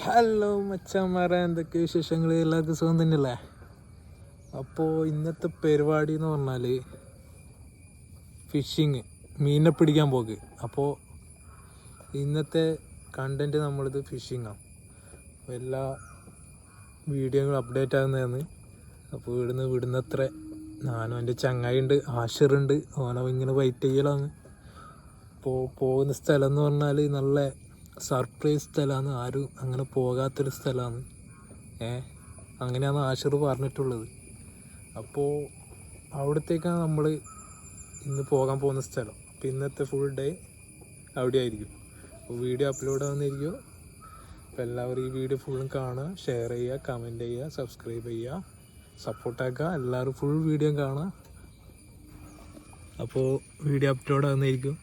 Hello മച്ചാന്മാരെ, എന്തൊക്കെ വിശേഷങ്ങൾ? എല്ലാവർക്കും സുഖം തന്നെയല്ലേ? അപ്പോൾ ഇന്നത്തെ പരിപാടി എന്ന് പറഞ്ഞാൽ ഫിഷിങ്, മീനിനെ പിടിക്കാൻ പോക്ക്. അപ്പോൾ ഇന്നത്തെ കണ്ടൻറ്റ് നമ്മളിത് ഫിഷിങ്ങാണ്. അപ്പോൾ എല്ലാ വീഡിയോകളും അപ്ഡേറ്റ് ആകുന്നതാണ്. അപ്പോൾ വിടുന്നത്ര ഞാനും എൻ്റെ ചങ്ങായിയുണ്ട്, ആഷിറുണ്ട്, ഓനെ ഇങ്ങനെ വെയിറ്റ് ചെയ്യലാണ്. അപ്പോൾ പോകുന്ന സ്ഥലം എന്ന് പറഞ്ഞാൽ നല്ല സർപ്രൈസ് സ്ഥലമാണ്, ആരും അങ്ങനെ പോകാത്തൊരു സ്ഥലമാണ്. അങ്ങനെയാണ് ആഷിർ പറഞ്ഞിട്ടുള്ളത്. അപ്പോൾ അവിടത്തേക്കാണ് നമ്മൾ ഇന്ന് പോകാൻ പോകുന്ന സ്ഥലം. അപ്പോൾ ഇന്നത്തെ ഫുൾ ഡേ അവിടെ ആയിരിക്കും. അപ്പോൾ വീഡിയോ അപ്ലോഡ് ആവുന്നതായിരിക്കും. അപ്പോൾ എല്ലാവരും ഈ വീഡിയോ ഫുള്ളും കാണുക, ഷെയർ ചെയ്യുക, കമൻറ്റ് ചെയ്യുക, സബ്സ്ക്രൈബ് ചെയ്യുക, സപ്പോർട്ടാക്കുക. എല്ലാവരും ഫുൾ വീഡിയോ കാണുക. അപ്പോൾ വീഡിയോ അപ്ലോഡ് ആവുന്നതായിരിക്കും.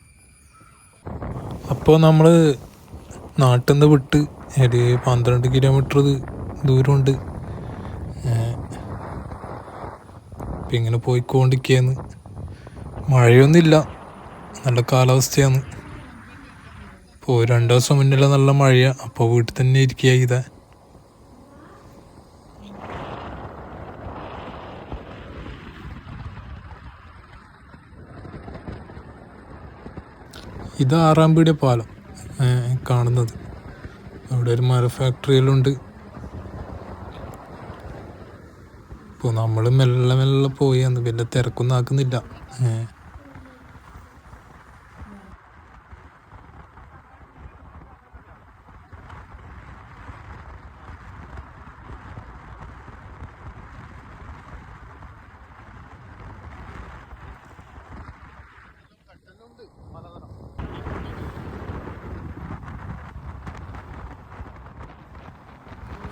അപ്പോൾ നമ്മൾ നാട്ടിൽ നിന്ന് വിട്ട് ഒരു 12 കിലോമീറ്റർ ദൂരമുണ്ട്. ഇപ്പം ഇങ്ങനെ പോയിക്കൊണ്ടിരിക്കുകയാണ്. മഴയൊന്നുമില്ല, നല്ല കാലാവസ്ഥയാണ്. ഇപ്പോൾ 2 ദിവസം മുന്നിൽ നല്ല മഴയാണ്. അപ്പോൾ വീട്ടിൽ തന്നെ ഇരിക്കുക ഇതാ. ഇത് ആറാംപീടിയ പാലം കാണുന്നത്. അവിടെ ഒരു മര ഫാക്ടറിയിലുണ്ട്. ഇപ്പോൾ നമ്മൾ മെല്ലെ മെല്ലെ പോയി, അന്ന് വലിയ തിരക്കൊന്നും ആക്കുന്നില്ല.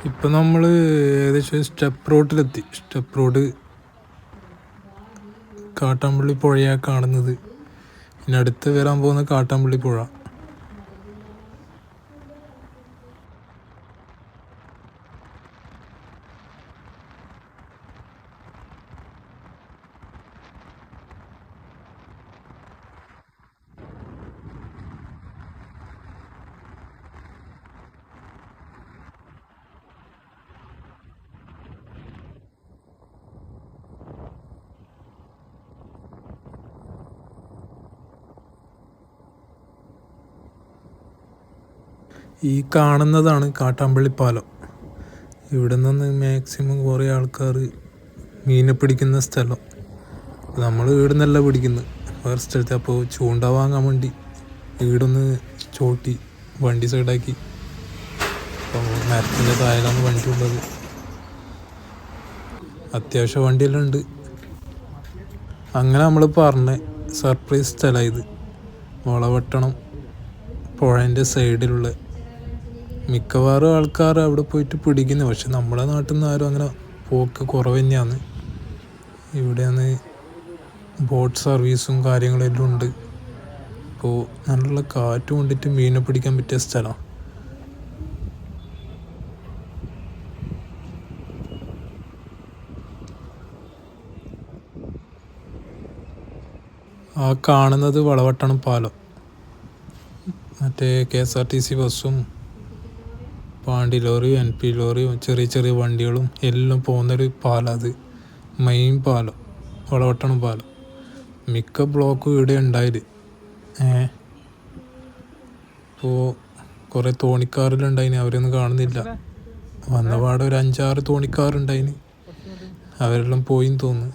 ഇപ്പം നമ്മൾ ഏകദേശം സ്റ്റെപ്പ് റോഡിലെത്തി. സ്റ്റെപ്പ് റോഡ് കാട്ടാമ്പള്ളി പുഴയാണ് കാണുന്നത്. ഇനി അടുത്ത് വരാൻ പോകുന്ന കാട്ടാമ്പള്ളി പുഴ. ഈ കാണുന്നതാണ് കാട്ടാമ്പള്ളി പാലം. ഇവിടെ നിന്ന് മാക്സിമം കുറേ ആൾക്കാർ മീനെ പിടിക്കുന്ന സ്ഥലം. നമ്മൾ ഇവിടെ നിന്നല്ല പിടിക്കുന്നത്, വേറെ സ്ഥലത്ത്. അപ്പോൾ ചൂണ്ട വാങ്ങാൻ വേണ്ടി വീടൊന്ന് ചോട്ടി വണ്ടി സൈഡാക്കി. അപ്പോൾ മരത്തിൻ്റെ താഴെയാണ് വണ്ടി ഉള്ളത്. അത്യാവശ്യം വണ്ടിയെല്ലാം ഉണ്ട്. അങ്ങനെ നമ്മൾ പറഞ്ഞ സർപ്രൈസ് സ്ഥലമാണ് ഇത്. വളവട്ടണം പുഴേൻ്റെ സൈഡിലുള്ള. മിക്കവാറും ആൾക്കാർ അവിടെ പോയിട്ട് പിടിക്കുന്നു. പക്ഷെ നമ്മളെ നാട്ടിൽ നിന്ന് ആരും അങ്ങനെ പോക്ക് കുറവ് തന്നെയാണ്. ഇവിടെയാണ് ബോട്ട് സർവീസും കാര്യങ്ങളെല്ലാം ഉണ്ട്. അപ്പോൾ നല്ല കാറ്റ് കൊണ്ടിട്ട് മീനെ പിടിക്കാൻ പറ്റിയ സ്ഥലമാണ്. ആ കാണുന്നത് വളവട്ടണം പാലം. മറ്റേ KSRTC ബസ്സും പാണ്ടി ലോറിയും NP ലോറിയും ചെറിയ ചെറിയ വണ്ടികളും എല്ലാം പോകുന്നൊരു പാലം. അത് മെയിൻ പാലം, വളവട്ടണം പാലം. മിക്ക ബ്ലോക്കും ഇവിടെ ഉണ്ടായത്. ഇപ്പോൾ കുറേ തോണിക്കാറിലുണ്ടായിന്, അവരൊന്നും കാണുന്നില്ല. വന്നപാടെ ഒരു 5-6 തോണിക്കാറുണ്ടായിന്, അവരെല്ലാം പോയിന്ന് തോന്നുന്നു.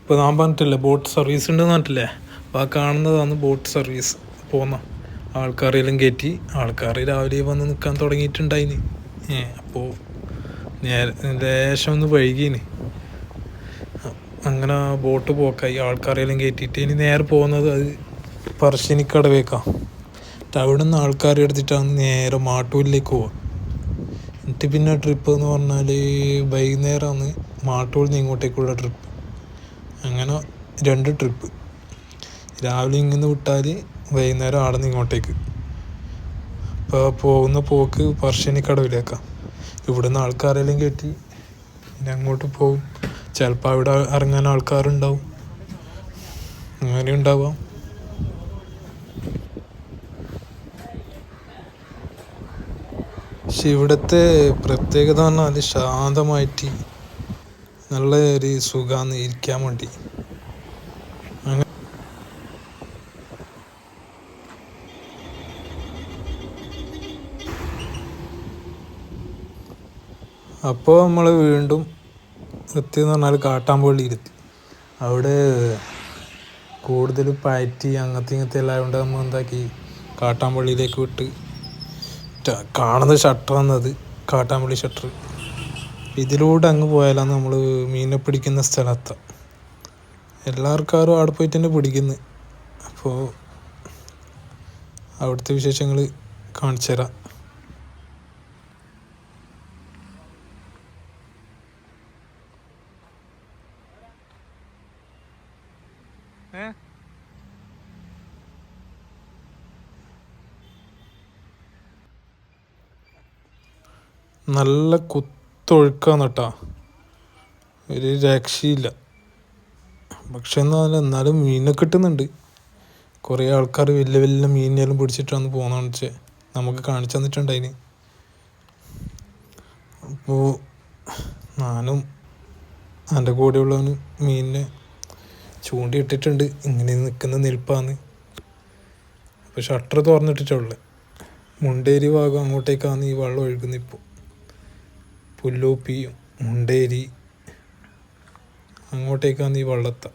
ഇപ്പോൾ ഞാൻ പറഞ്ഞിട്ടില്ലേ ബോട്ട് സർവീസ് ഉണ്ടെന്ന് പറഞ്ഞിട്ടില്ലേ? അപ്പോൾ ആ കാണുന്നതാണ് ബോട്ട് സർവീസ് പോകുന്ന. ആൾക്കാരെല്ലാം കയറ്റി, ആൾക്കാർ രാവിലെ വന്ന് നിൽക്കാൻ തുടങ്ങിയിട്ടുണ്ടായിന്. അപ്പോൾ ലേശം ഒന്ന് വൈകീന്. അങ്ങനെ ബോട്ട് പോക്കായി, ആൾക്കാരെല്ലാം കയറ്റിയിട്ട് ഇനി നേരെ പോകുന്നത് അത് പറശ്ശിനിക്കടവേക്കാണ്. അവിടെ നിന്ന് ആൾക്കാരെ എടുത്തിട്ടാണ് നേരെ മാട്ടൂരിലേക്ക് പോവുക. എന്നിട്ട് പിന്നെ ട്രിപ്പ് എന്ന് പറഞ്ഞാൽ വൈകുന്നേരമാണ് മാട്ടൂരിൽ നിന്ന് ഇങ്ങോട്ടേക്കുള്ള ട്രിപ്പ്. അങ്ങനെ 2 ട്രിപ്പ്. രാവിലെ ഇങ്ങനെ വിട്ടാൽ വൈകുന്നേരം അവിടെ നിന്ന് ഇങ്ങോട്ടേക്ക്. ഇപ്പോൾ പോകുന്ന പോക്ക് പറശ്ശിനിക്കടവിലേക്കാണ്. ഇവിടുന്ന് ആൾക്കാരെല്ലാം കയറ്റി പിന്നെ അങ്ങോട്ട് പോകും. ചിലപ്പോൾ അവിടെ ഇറങ്ങാൻ ആൾക്കാരുണ്ടാവും, അങ്ങനെ ഉണ്ടാവാം. പക്ഷെ ഇവിടുത്തെ പ്രത്യേകത പറഞ്ഞാൽ ശാന്തമായിട്ട് നല്ല ഒരു സുഖമാണ് ഇരിക്കാൻ വേണ്ടി. അപ്പോൾ നമ്മൾ വീണ്ടും എത്തിയെന്ന് പറഞ്ഞാൽ കാട്ടാമ്പള്ളിയിലെത്തി. അവിടെ കൂടുതൽ പയറ്റി ഇങ്ങനത്തെ എല്ലാം കൊണ്ട് നമ്മൾ എന്താക്കി കാട്ടാമ്പള്ളിയിലേക്ക് വിട്ട് കാണുന്ന ഷട്ടർ എന്നത് കാട്ടാമ്പള്ളി ഷട്ടർ. ഇതിലൂടെ അങ്ങ് പോയാലാണ് നമ്മൾ മീനെ പിടിക്കുന്ന സ്ഥലത്ത്. എല്ലാ ആൾക്കാരും അവിടെ പോയിട്ട് തന്നെ പിടിക്കുന്നത്. അപ്പോൾ അവിടുത്തെ വിശേഷങ്ങൾ കാണിച്ചു തരാം. നല്ല കുത്തൊഴുക്കാന്ന് കേട്ടാ, ഒരു രക്ഷയില്ല. പക്ഷെ എന്നാലും മീനെ കിട്ടുന്നുണ്ട്. കുറേ ആൾക്കാർ വലിയ വലിയ മീനെല്ലാം പിടിച്ചിട്ടാണ് പോകുന്നതെന്ന് വെച്ചാൽ നമുക്ക് കാണിച്ചു തന്നിട്ടുണ്ടായിന്. അപ്പോൾ ഞാനും എൻ്റെ കൂടെയുള്ളവനും മീനിനെ ചൂണ്ടിയിട്ടിട്ടുണ്ട്. ഇങ്ങനെ നിൽക്കുന്ന നിൽപ്പാന്ന്. അപ്പോൾ ഷട്ടർ തുറന്നിട്ടിട്ടുള്ളത് മുണ്ടേരി ഭാഗം അങ്ങോട്ടേക്കാണ് ഈ വെള്ളം ഒഴുകുന്നത്. ഇപ്പോൾ പുല്ലൂപ്പിയും മുണ്ടേരി അങ്ങോട്ടേക്കാണ് ഈ വെള്ളത്ത.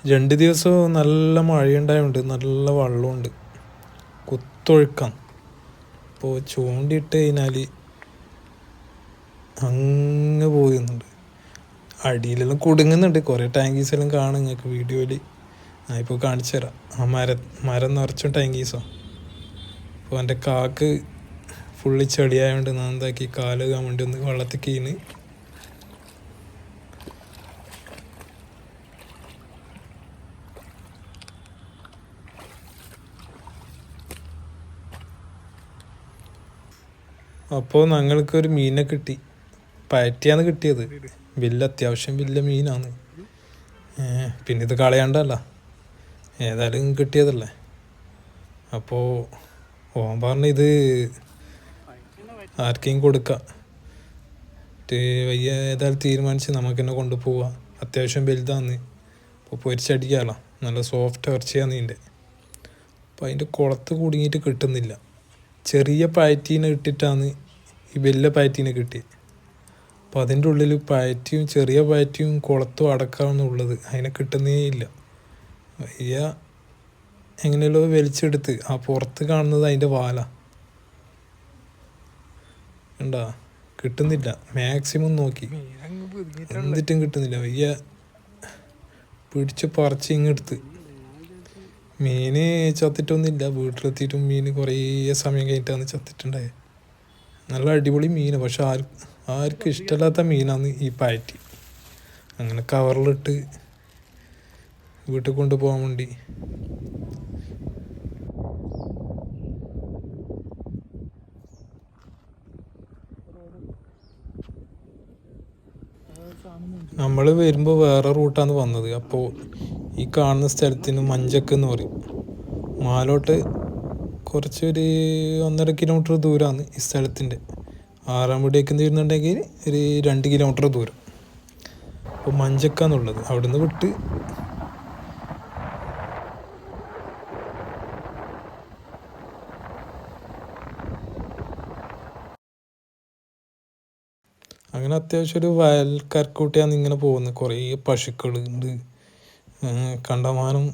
രണ്ട് ദിവസവും നല്ല മഴയുണ്ടായതുകൊണ്ട് നല്ല വെള്ളമുണ്ട്, കുത്തൊഴുക്കാണ്. അപ്പോൾ ചൂണ്ടിയിട്ട് കഴിഞ്ഞാൽ അങ്ങ് പോകുന്നുണ്ട്. അടിയിലെല്ലാം കുടുങ്ങുന്നുണ്ട്. കുറേ ടാങ്കീസെല്ലാം കാണും നിങ്ങൾക്ക് വീഡിയോയിൽ. ഞാൻ ഇപ്പോൾ കാണിച്ചു തരാം. ആ മരം നിറച്ചും ടാങ്കീസാണ്. അപ്പോൾ എൻ്റെ കാക്ക് ഫുള്ളി ചെളിയായതുകൊണ്ട് ഞാൻ എന്താക്കി കാല് കഴുകാൻ വേണ്ടി ഒന്ന് വെള്ളത്തിൽ കീന്ന്. അപ്പോൾ ഞങ്ങൾക്കൊരു മീനെ കിട്ടി. പയറ്റിയാണ് കിട്ടിയത്. അത്യാവശ്യം വലിയ മീനാണ്. പിന്നെ ഇത് കളയണ്ടല്ല, ഏതായാലും കിട്ടിയതല്ലേ. അപ്പോൾ ഓൻ പറഞ്ഞ ഇത് ആർക്കെങ്കിലും കൊടുക്കാം. വയ്യ ഏതായാലും തീരുമാനിച്ച് നമുക്ക് തന്നെ കൊണ്ടുപോവാം. അത്യാവശ്യം വലുതാന്ന്. അപ്പോൾ പൊരിച്ചടിക്കാമല്ലോ, നല്ല സോഫ്റ്റ് ഇറച്ചിയാണ് ഇതിൻ്റെ. അപ്പോൾ അതിൻ്റെ കുളത്ത് കുടുങ്ങിയിട്ട് കിട്ടുന്നില്ല. ചെറിയ പയറ്റീനെ ഇട്ടിട്ടാണ് ഈ വലിയ പയറ്റീനെ കിട്ടിയത്. അപ്പോൾ അതിൻ്റെ ഉള്ളിൽ പയറ്റിയും ചെറിയ പയറ്റിയും കുളത്തും അടക്കാമെന്നുള്ളത്. അതിനെ കിട്ടുന്നേ ഇല്ല. വയ്യ എങ്ങനെയല്ലോ വലിച്ചെടുത്ത് ആ പുറത്ത് കാണുന്നത് അതിൻ്റെ വാല ഉണ്ടാ, കിട്ടുന്നില്ല. മാക്സിമം നോക്കി എന്നിട്ടും കിട്ടുന്നില്ല. വയ്യ പിടിച്ച് പറിച്ച് ഇങ്ങെടുത്ത്. മീന് ചത്തിട്ടൊന്നുമില്ല. വീട്ടിലെത്തിയിട്ടും മീൻ കുറേ സമയം കഴിഞ്ഞിട്ടാണ് ചത്തിട്ടുണ്ടായത്. നല്ല അടിപൊളി മീന്. പക്ഷെ ആർക്കും ഇഷ്ടമില്ലാത്ത മീനാണ് ഈ പയറ്റി. അങ്ങനെ കവറിലിട്ട് വീട്ടിൽ കൊണ്ടുപോകാൻ വേണ്ടി. നമ്മൾ വരുമ്പോൾ വേറെ റൂട്ടാണ് വന്നത്. അപ്പോൾ ഈ കാണുന്ന സ്ഥലത്തിന് മഞ്ചക്ക് എന്ന് പറയും. മാലോട്ട് കുറച്ചൊരു 1.5 കിലോമീറ്റർ ദൂരമാണ് ഈ സ്ഥലത്തിൻ്റെ. ആറാമ്പടിയൊക്കെ വരുന്നുണ്ടെങ്കിൽ ഒരു 2 കിലോമീറ്റർ ദൂരം. അപ്പോൾ മഞ്ചക്കാന്നുള്ളത്. അവിടെ നിന്ന് വിട്ട് അങ്ങനെ അത്യാവശ്യം ഒരു വയൽക്കരക്കൂട്ടിയാണ് ഇങ്ങനെ പോകുന്നത്. കുറേ പശുക്കളുണ്ട്. കണ്ടമാനം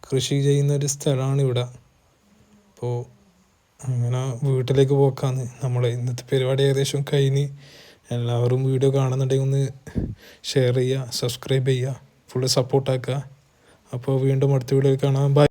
കൃഷി ചെയ്യുന്ന ഒരു സ്ഥലമാണ് ഇവിടെ. അപ്പോൾ അങ്ങനെ വീട്ടിലേക്ക് പോക്കാന്ന്. നമ്മളെ ഇന്നത്തെ പരിപാടി ഏകദേശം കഴിഞ്ഞ്. എല്ലാവരും വീഡിയോ കാണുന്നുണ്ടെങ്കിൽ ഒന്ന് ഷെയർ ചെയ്യുക, സബ്സ്ക്രൈബ് ചെയ്യുക, ഫുള്ള് സപ്പോർട്ടാക്കുക. അപ്പോൾ വീണ്ടും അടുത്ത വീഡിയോയിൽ കാണാം. ബൈ.